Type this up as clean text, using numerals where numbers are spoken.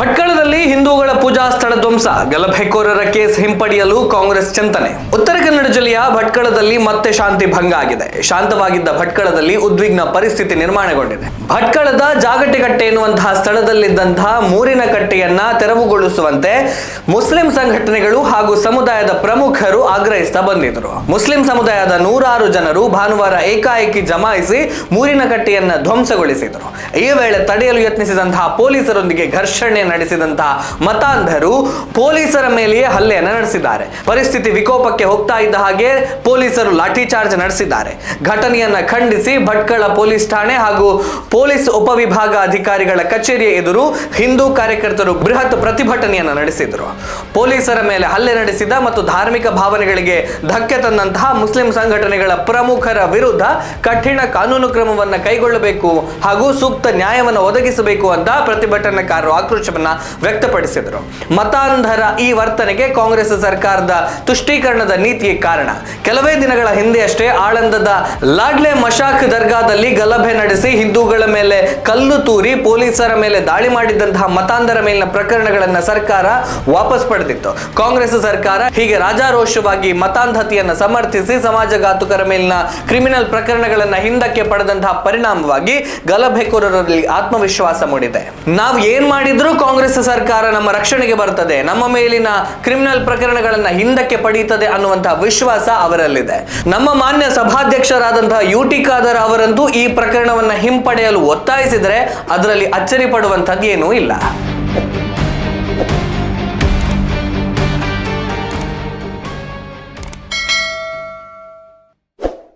ಭಟ್ಕಳದಲ್ಲಿ ಹಿಂದೂಗಳ ಪೂಜಾ ಸ್ಥಳ ಧ್ವಂಸ, ಗಲಭೆಕೋರರ ಕೇಸ್ ಹಿಂಪಡೆಯಲು ಕಾಂಗ್ರೆಸ್ ಚಿಂತನೆ. ಉತ್ತರ ಕನ್ನಡ ಜಿಲ್ಲೆಯ ಭಟ್ಕಳದಲ್ಲಿ ಮತ್ತೆ ಶಾಂತಿ ಭಂಗ ಆಗಿದೆ. ಶಾಂತವಾಗಿದ್ದ ಭಟ್ಕಳದಲ್ಲಿ ಉದ್ವಿಗ್ನ ಪರಿಸ್ಥಿತಿ ನಿರ್ಮಾಣಗೊಂಡಿದೆ. ಭಟ್ಕಳದ ಜಾಗಟೆಕಟ್ಟೆ ಎನ್ನುವಂತಹ ಸ್ಥಳದಲ್ಲಿದ್ದಂತಹ ಮೂರಿನ ಕಟ್ಟೆಯನ್ನ ತೆರವುಗೊಳಿಸುವಂತೆ ಮುಸ್ಲಿಂ ಸಂಘಟನೆಗಳು ಹಾಗೂ ಸಮುದಾಯದ ಪ್ರಮುಖರು ಆಗ್ರಹಿಸ್ತಾ ಬಂದಿದ್ದರು. ಮುಸ್ಲಿಂ ಸಮುದಾಯದ ನೂರಾರು ಜನರು ಭಾನುವಾರ ಏಕಾಏಕಿ ಜಮಾಯಿಸಿ ಮೂರಿನ ಕಟ್ಟೆಯನ್ನ ಧ್ವಂಸಗೊಳಿಸಿದರು. ಈ ವೇಳೆ ತಡೆಯಲು ಯತ್ನಿಸಿದಂತಹ ಪೊಲೀಸರೊಂದಿಗೆ ಘರ್ಷಣೆ ನಡೆಸಿದಂತಹ ಮತಾಂಧರು ಪೊಲೀಸರ ಮೇಲೆಯೇ ಹಲ್ಲೆಯನ್ನು ನಡೆಸಿದ್ದಾರೆ. ಪರಿಸ್ಥಿತಿ ವಿಕೋಪಕ್ಕೆ ಹೋಗ್ತಾ ಇದ್ದ ಹಾಗೆ ಪೊಲೀಸರು ಲಾಠಿ ಚಾರ್ಜ್ ನಡೆಸಿದ್ದಾರೆ. ಘಟನೆಯನ್ನ ಖಂಡಿಸಿ ಭಟ್ಕಳ ಪೊಲೀಸ್ ಠಾಣೆ ಹಾಗೂ ಪೊಲೀಸ್ ಉಪವಿಭಾಗ ಅಧಿಕಾರಿಗಳ ಕಚೇರಿಯ ಎದುರು ಹಿಂದೂ ಕಾರ್ಯಕರ್ತರು ಬೃಹತ್ ಪ್ರತಿಭಟನೆಯನ್ನು ನಡೆಸಿದರು. ಪೊಲೀಸರ ಮೇಲೆ ಹಲ್ಲೆ ನಡೆಸಿದ ಮತ್ತು ಧಾರ್ಮಿಕ ಭಾವನೆಗಳಿಗೆ ಧಕ್ಕೆ ತಂದಂತಹ ಮುಸ್ಲಿಂ ಸಂಘಟನೆಗಳ ಪ್ರಮುಖರ ವಿರುದ್ಧ ಕಠಿಣ ಕಾನೂನು ಕ್ರಮವನ್ನು ಕೈಗೊಳ್ಳಬೇಕು ಹಾಗೂ ಸೂಕ್ತ ನ್ಯಾಯವನ್ನು ಒದಗಿಸಬೇಕು ಅಂತ ಪ್ರತಿಭಟನಾಕಾರರು ಆಕ್ರೋಶವನ್ನ ವ್ಯಕ್ತಪಡಿಸಿದರು. ಮತಾಂಧರ ಈ ವರ್ತನೆಗೆ ಕಾಂಗ್ರೆಸ್ ಸರ್ಕಾರದ ತುಷ್ಟೀಕರಣದ ನೀತಿಯೇ ಕಾರಣ. ಕೆಲವೇ ದಿನಗಳ ಹಿಂದೆಯಷ್ಟೇ ಆಳಂದದ ಲಾಡ್ಲೆ ಮಶಾಕ್ ದರ್ಗಾದಲ್ಲಿ ಗಲಭೆ ನಡೆಸಿ ಹಿಂದೂಗಳ ಮೇಲೆ ಕಲ್ಲು ತೂರಿ ಪೊಲೀಸರ ಮೇಲೆ ದಾಳಿ ಮಾಡಿದಂತಹ ಮತಾಂಧರ ಮೇಲಿನ ಪ್ರಕರಣಗಳನ್ನು ಸರ್ಕಾರ ವಾಪಸ್ ಪಡೆದಿತ್ತು. ಕಾಂಗ್ರೆಸ್ ಸರ್ಕಾರ ಹೀಗೆ ರಾಜಾರೋಷವಾಗಿ ಮತಾಂಧತೆಯನ್ನು ಸಮರ್ಥಿಸಿ ಸಮಾಜಘಾತುಕರ ಮೇಲಿನ ಕ್ರಿಮಿನಲ್ ಪ್ರಕರಣಗಳನ್ನು ಹಿಂದಕ್ಕೆ ಪಡೆದಂತಹ ಪರಿಣಾಮವಾಗಿ ಗಲಭೆಕೋರರಲ್ಲಿ ಆತ್ಮವಿಶ್ವಾಸ ಮೂಡಿದೆ. ನಾವು ಏನ್ ಮಾಡಿದ್ರು ಕಾಂಗ್ರೆಸ್ ಸರ್ಕಾರ ನಮ್ಮ ರಕ್ಷಣೆಗೆ ಬರ್ತದೆ, ನಮ್ಮ ಮೇಲಿನ ಕ್ರಿಮಿನಲ್ ಪ್ರಕರಣಗಳನ್ನ ಹಿಂದಕ್ಕೆ ಪಡೆಯುತ್ತದೆ ಅನ್ನುವಂತಹ ವಿಶ್ವಾಸ ಅವರಲ್ಲಿದೆ. ನಮ್ಮ ಮಾನ್ಯ ಸಭಾಧ್ಯಕ್ಷರಾದಂತಹ UT ಖಾದರ್ ಅವರಂತೂ ಈ ಪ್ರಕರಣವನ್ನ ಹಿಂಪಡೆಯಲು ಒತ್ತಾಯಿಸಿದರೆ ಅದರಲ್ಲಿ ಅಚ್ಚರಿ ಪಡುವಂತದ್ದು ಏನೂ ಇಲ್ಲ.